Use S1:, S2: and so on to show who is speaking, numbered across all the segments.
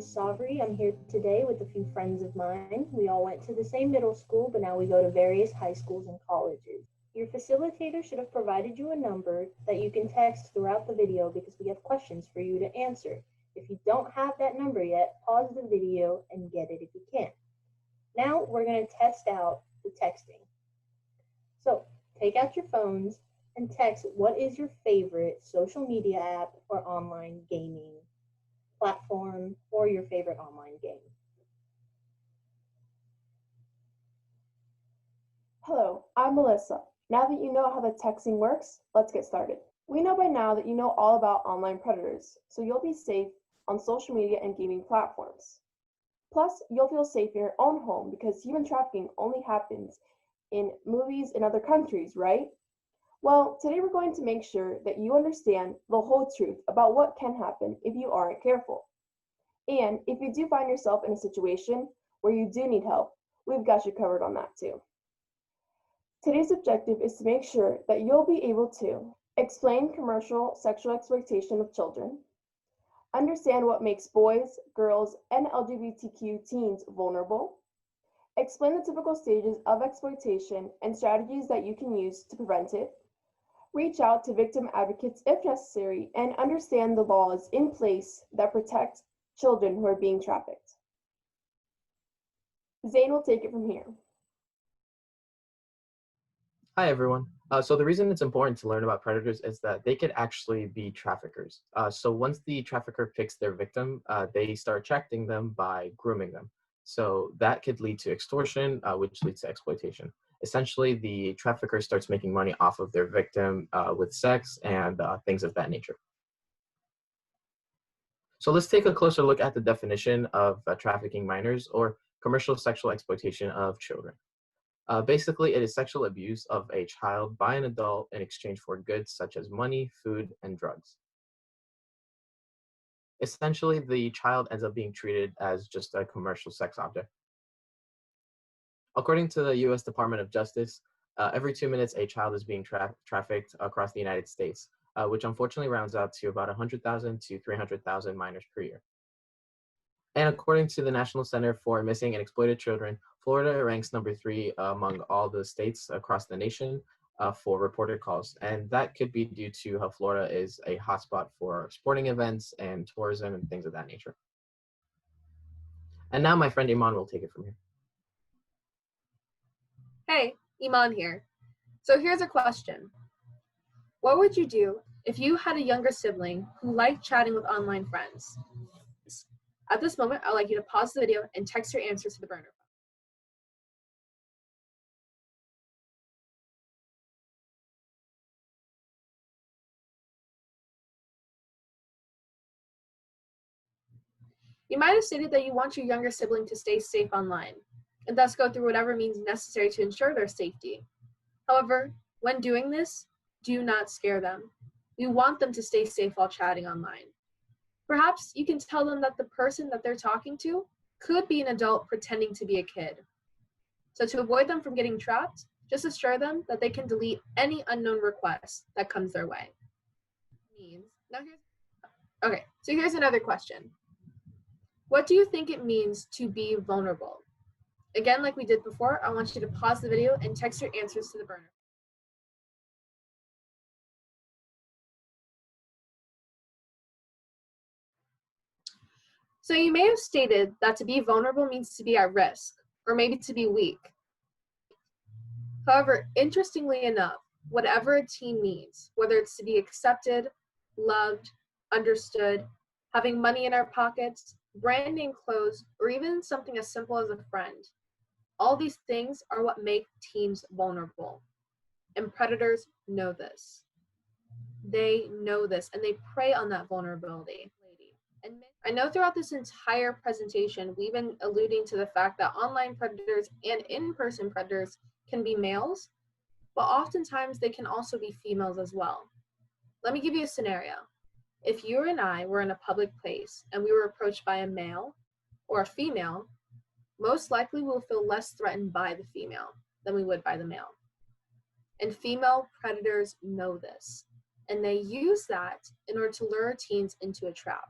S1: is Savri. I'm here today with a few friends of mine. We all went to the same middle school, but now we go to various high schools and colleges. Your facilitator should have provided you a number that you can text throughout the video because we have questions for you to answer. If you don't have that number yet, pause the video and get it if you can. Now we're going to test out the texting. So take out your phones and text what is your favorite social media app or online gaming platform or your favorite online game.
S2: Hello, I'm Melissa. Now that you know how the texting works, let's get started. We know by now that you know all about online predators, so you'll be safe on social media and gaming platforms. Plus, you'll feel safe in your own home because human trafficking only happens in movies in other countries, right? Well, today we're going to make sure that you understand the whole truth about what can happen if you aren't careful. And if you do find yourself in a situation where you do need help, we've got you covered on that too. Today's objective is to make sure that you'll be able to explain commercial sexual exploitation of children, understand what makes boys, girls, and LGBTQ teens vulnerable, explain the typical stages of exploitation and strategies that you can use to prevent it, reach out to victim advocates if necessary, and understand the laws in place that protect children who are being trafficked. Zane will take it from here.
S3: Hi, everyone. So the reason it's important to learn about predators is that they could actually be traffickers. So once the trafficker picks their victim, they start attracting them by grooming them. So that could lead to extortion, which leads to exploitation. Essentially, the trafficker starts making money off of their victim with sex and things of that nature. So let's take a closer look at the definition of trafficking minors or commercial sexual exploitation of children. Basically, it is sexual abuse of a child by an adult in exchange for goods such as money, food, and drugs. Essentially, the child ends up being treated as just a commercial sex object. According to the U.S. Department of Justice, every 2 minutes a child is being trafficked across the United States, which unfortunately rounds out to about 100,000 to 300,000 minors per year. And according to the National Center for Missing and Exploited Children, Florida ranks number 3 among all the states across the nation for reported calls. And that could be due to how Florida is a hotspot for sporting events and tourism and things of that nature. And now my friend Iman will take it from here.
S4: Hey, Iman here. So here's a question. What would you do if you had a younger sibling who liked chatting with online friends? At this moment, I'd like you to pause the video and text your answers to the burner phone. You might have stated that you want your younger sibling to stay safe online, and thus go through whatever means necessary to ensure their safety. However, when doing this, do not scare them. We want them to stay safe while chatting online. Perhaps you can tell them that the person that they're talking to could be an adult pretending to be a kid. So to avoid them from getting trapped, just assure them that they can delete any unknown request that comes their way. Okay, so here's another question. What do you think it means to be vulnerable? Again, like we did before, I want you to pause the video and text your answers to the burner. So you may have stated that to be vulnerable means to be at risk, or maybe to be weak. However, interestingly enough, whatever a teen needs, whether it's to be accepted, loved, understood, having money in our pockets, brand name clothes, or even something as simple as a friend, all these things are what make teens vulnerable. And predators know this. They know this, and they prey on that vulnerability. And I know throughout this entire presentation, we've been alluding to the fact that online predators and in-person predators can be males, but oftentimes they can also be females as well. Let me give you a scenario. If you and I were in a public place and we were approached by a male or a female, most likely we'll feel less threatened by the female than we would by the male. And female predators know this, and they use that in order to lure teens into a trap.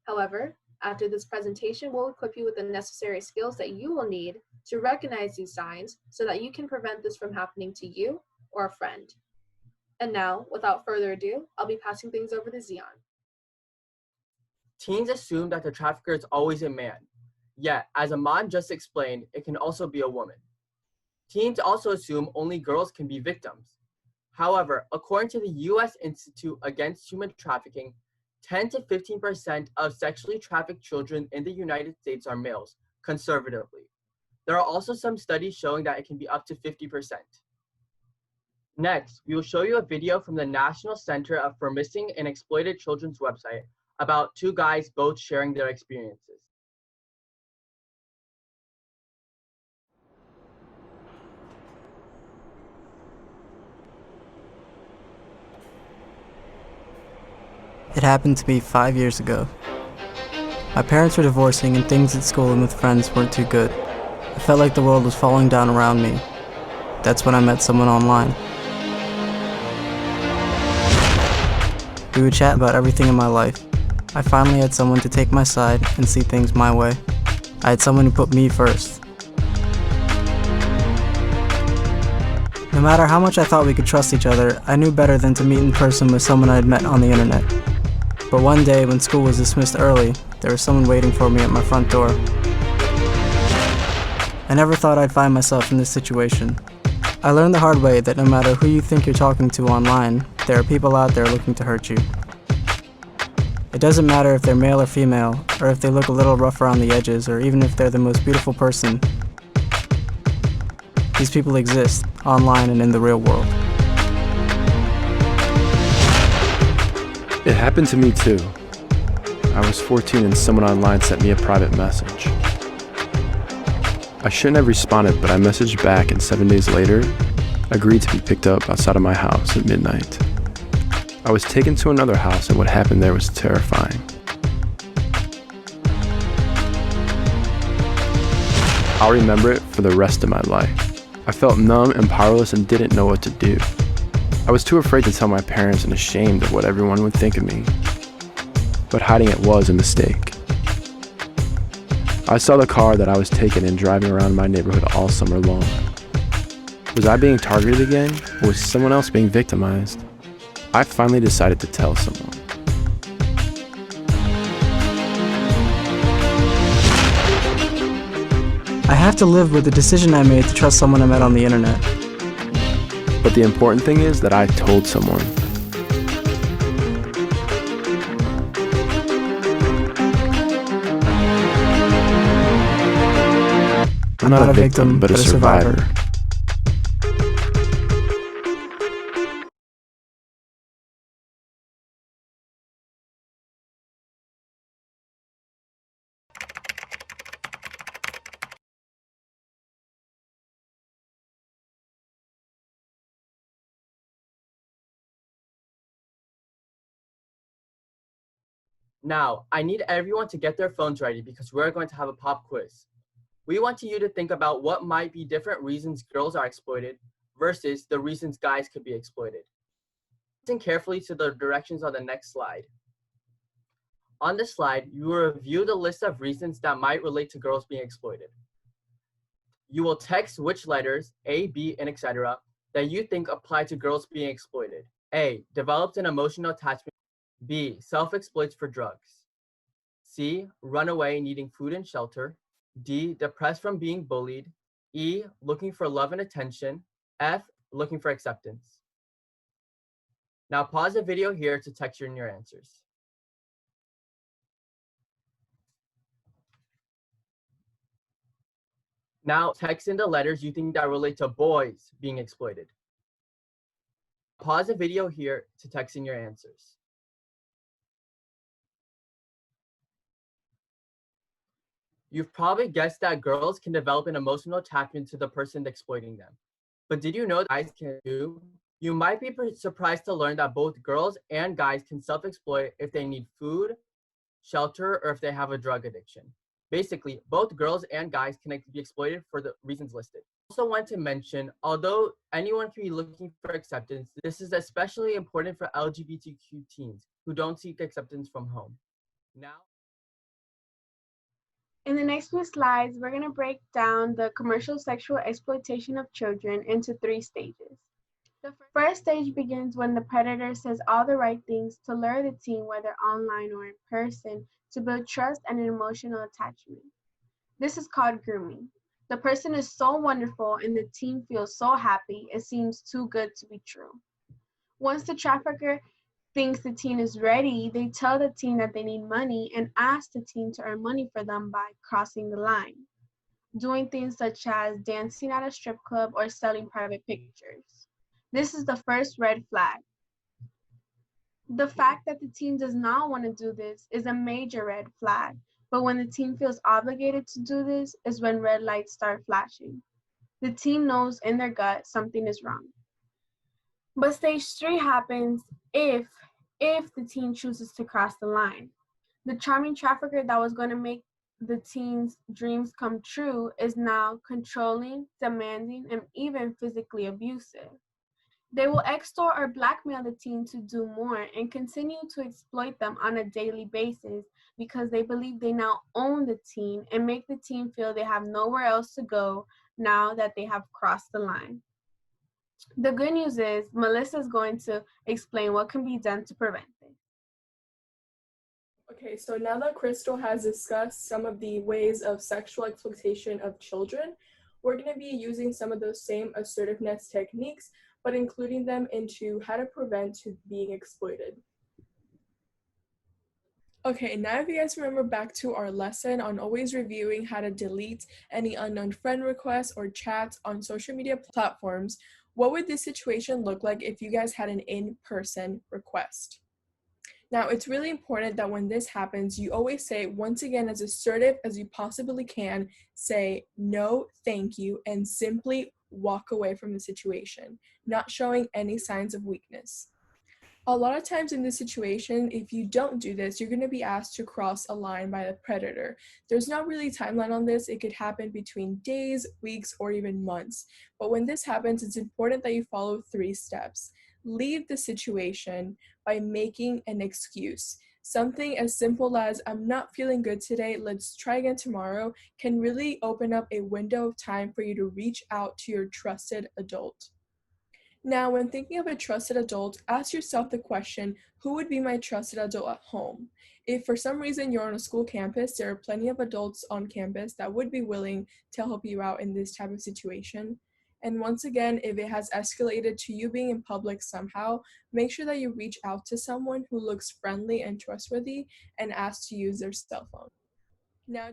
S4: However, After this presentation, we'll equip you with the necessary skills that you will need to recognize these signs so that you can prevent this from happening to you or a friend. And now, without further ado, I'll be passing things over to Zion.
S5: Teens assume that the trafficker is always a man. Yet, as Aman just explained, it can also be a woman. Teens also assume only girls can be victims. However, according to the U.S. Institute Against Human Trafficking, 10 to 15% of sexually trafficked children in the United States are males, conservatively. There are also some studies showing that it can be up to 50%. Next, we will show you a video from the National Center for Missing and Exploited Children's website about two guys both sharing their experiences.
S6: It happened to me 5 years ago. My parents were divorcing and things at school and with friends weren't too good. I felt like the world was falling down around me. That's when I met someone online. We would chat about everything in my life. I finally had someone to take my side and see things my way. I had someone who put me first. No matter how much I thought we could trust each other, I knew better than to meet in person with someone I had met on the internet. But one day, when school was dismissed early, there was someone waiting for me at my front door. I never thought I'd find myself in this situation. I learned the hard way that no matter who you think you're talking to online, there are people out there looking to hurt you. It doesn't matter if they're male or female, or if they look a little rough around the edges, or even if they're the most beautiful person. These people exist, online and in the real world.
S7: It happened to me too. I was 14 and someone online sent me a private message. I shouldn't have responded, but I messaged back and 7 days later, agreed to be picked up outside of my house at midnight. I was taken to another house and what happened there was terrifying. I'll remember it for the rest of my life. I felt numb and powerless and didn't know what to do. I was too afraid to tell my parents and ashamed of what everyone would think of me. But hiding it was a mistake. I saw the car that I was taking and driving around my neighborhood all summer long. Was I being targeted again, or was someone else being victimized? I finally decided to tell someone.
S6: I have to live with the decision I made to trust someone I met on the internet.
S7: But the important thing is that I told someone. I'm not a victim, but a survivor.
S5: Now, I need everyone to get their phones ready because we're going to have a pop quiz. We want you to think about what might be different reasons girls are exploited versus the reasons guys could be exploited. Listen carefully to the directions on the next slide. On this slide, you will review the list of reasons that might relate to girls being exploited. You will text which letters, A, B, and etc., that you think apply to girls being exploited. A, developed an emotional attachment. B, self-exploits for drugs. C, runaway needing food and shelter. D, depressed from being bullied. E, looking for love and attention. F, looking for acceptance. Now pause the video here to text in your answers. Now text in the letters you think that relate to boys being exploited. Pause the video here to text in your answers. You've probably guessed that girls can develop an emotional attachment to the person exploiting them. But did you know that guys can too? You might be surprised to learn that both girls and guys can self-exploit if they need food, shelter, or if they have a drug addiction. Basically, both girls and guys can be exploited for the reasons listed. I also want to mention, although anyone can be looking for acceptance, this is especially important for LGBTQ teens who don't seek acceptance from home. Now,
S8: In the next few slides, we're going to break down the commercial sexual exploitation of children into 3 stages. The first stage begins when the predator says all the right things to lure the teen, whether online or in person, to build trust and an emotional attachment. This is called grooming. The person is so wonderful and the teen feels so happy, it seems too good to be true. Once the trafficker thinks the teen is ready, they tell the teen that they need money and ask the teen to earn money for them by crossing the line, doing things such as dancing at a strip club or selling private pictures. This is the first red flag. The fact that the teen does not want to do this is a major red flag, but when the teen feels obligated to do this is when red lights start flashing. The teen knows in their gut something is wrong. But stage 3 happens if the teen chooses to cross the line. The charming trafficker that was going to make the teen's dreams come true is now controlling, demanding, and even physically abusive. They will extort or blackmail the teen to do more and continue to exploit them on a daily basis because they believe they now own the teen and make the teen feel they have nowhere else to go now that they have crossed the line. The good news is Melissa is going to explain what can be done to prevent this.
S9: Okay, so now that Crystal has discussed some of the ways of sexual exploitation of children, we're going to be using some of those same assertiveness techniques, but including them into how to prevent to being exploited. Okay, now if you guys remember back to our lesson on always reviewing how to delete any unknown friend requests or chats on social media platforms, what would this situation look like if you guys had an in-person request? Now, it's really important that when this happens, you always say, once again, as assertive as you possibly can, say no, thank you, and simply walk away from the situation, not showing any signs of weakness. A lot of times in this situation, if you don't do this, you're going to be asked to cross a line by the predator. There's not really a timeline on this. It could happen between days, weeks, or even months. But when this happens, it's important that you follow 3 steps. Leave the situation by making an excuse. Something as simple as, I'm not feeling good today, let's try again tomorrow, can really open up a window of time for you to reach out to your trusted adult. Now, when thinking of a trusted adult, ask yourself the question, who would be my trusted adult at home? If for some reason you're on a school campus, there are plenty of adults on campus that would be willing to help you out in this type of situation. And once again, if it has escalated to you being in public somehow, make sure that you reach out to someone who looks friendly and trustworthy and ask to use their cell phone. Now,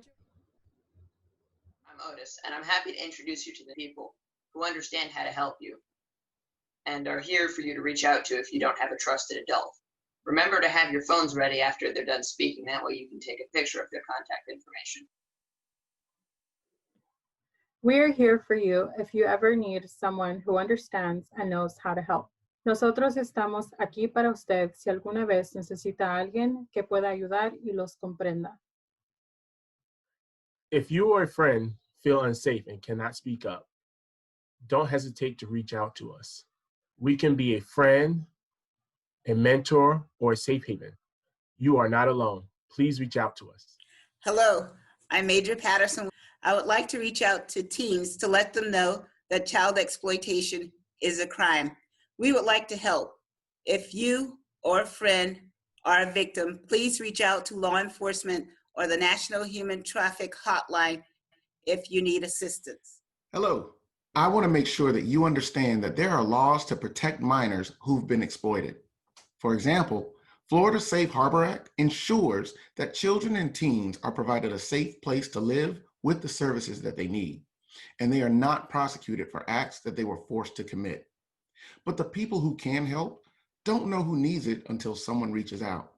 S10: I'm Otis, and I'm happy to introduce you to the people who understand how to help you and are here for you to reach out to if you don't have a trusted adult. Remember to have your phones ready after they're done speaking. That way you can take a picture of their contact information.
S11: We're here for you if you ever need someone who understands and knows how to help. Nosotros estamos aquí para usted si alguna vez necesita a alguien que pueda ayudar y los comprenda.
S12: If you or a friend feel unsafe and cannot speak up, don't hesitate to reach out to us. We can be a friend, a mentor, or a safe haven. You are not alone. Please reach out to us.
S13: Hello, I'm Major Patterson. I would like to reach out to teens to let them know that child exploitation is a crime. We would like to help. If you or a friend are a victim, please reach out to law enforcement or the National Human Traffic Hotline if you need assistance.
S14: Hello. I want to make sure that you understand that there are laws to protect minors who've been exploited. For example, Florida's Safe Harbor Act ensures that children and teens are provided a safe place to live with the services that they need, and they are not prosecuted for acts that they were forced to commit. But the people who can help don't know who needs it until someone reaches out.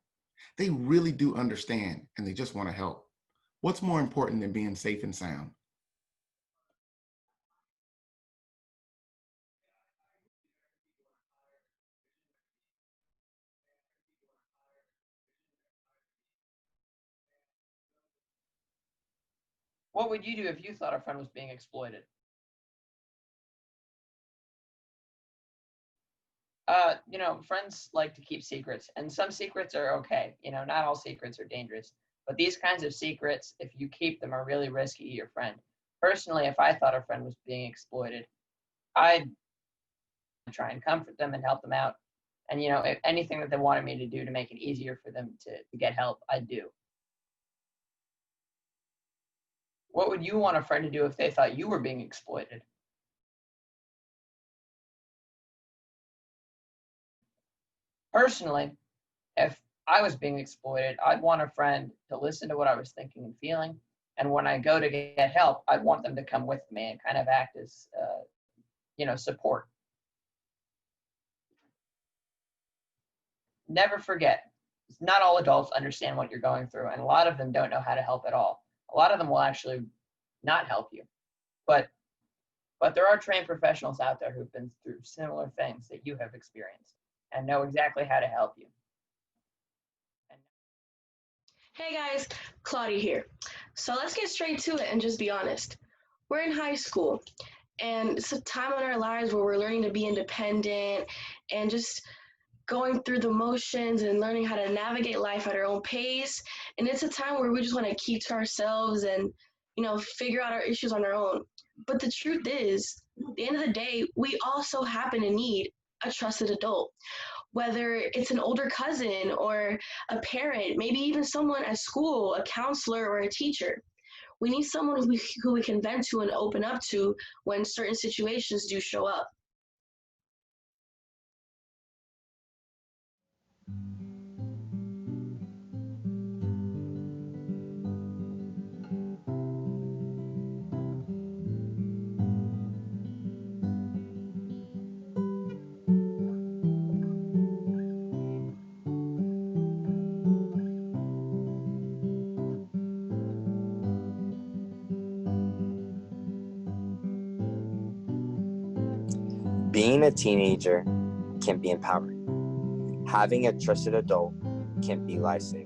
S14: They really do understand, and they just want to help. What's more important than being safe and sound?
S10: What would you do if you thought a friend was being exploited? Friends like to keep secrets, and some secrets are okay. Not all secrets are dangerous. But these kinds of secrets, if you keep them, are really risky to your friend. Personally, if I thought a friend was being exploited, I'd try and comfort them and help them out. And, you know, if anything that they wanted me to do to make it easier for them to get help, I'd do. What would you want a friend to do if they thought you were being exploited? Personally, if I was being exploited, I'd want a friend to listen to what I was thinking and feeling. And when I go to get help, I'd want them to come with me and kind of act as, support. Never forget, not all adults understand what you're going through, and a lot of them don't know how to help at all. A lot of them will actually not help you. But there are trained professionals out there who've been through similar things that you have experienced and know exactly how to help you.
S15: Hey guys, Claudia here. So let's get straight to it and just be honest. We're in high school, and it's a time in our lives where we're learning to be independent and just going through the motions and learning how to navigate life at our own pace. And it's a time where we just want to keep to ourselves and, figure out our issues on our own. But the truth is, at the end of the day, we also happen to need a trusted adult. Whether it's an older cousin or a parent, maybe even someone at school, a counselor or a teacher. We need someone who we can vent to and open up to when certain situations do show up.
S16: Being a teenager can be empowering. Having a trusted adult can be life-saving.